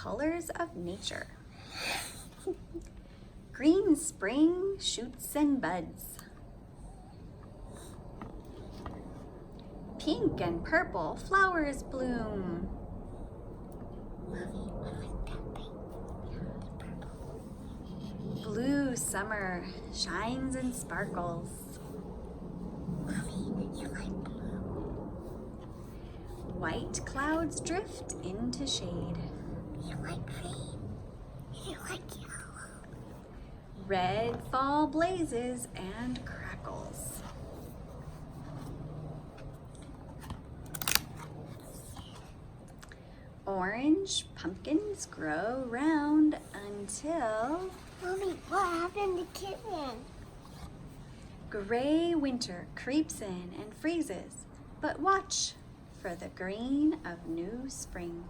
colors of nature. Green spring shoots and buds. Pink and purple flowers bloom. Blue summer shines and sparkles. Mommy, you like blue? White clouds drift into shade. You like green? You like yellow? Red fall blazes and crackles. Orange pumpkins grow round until Mommy, what happened to kitten? gray winter creeps in and freezes, but watch for the green of new spring.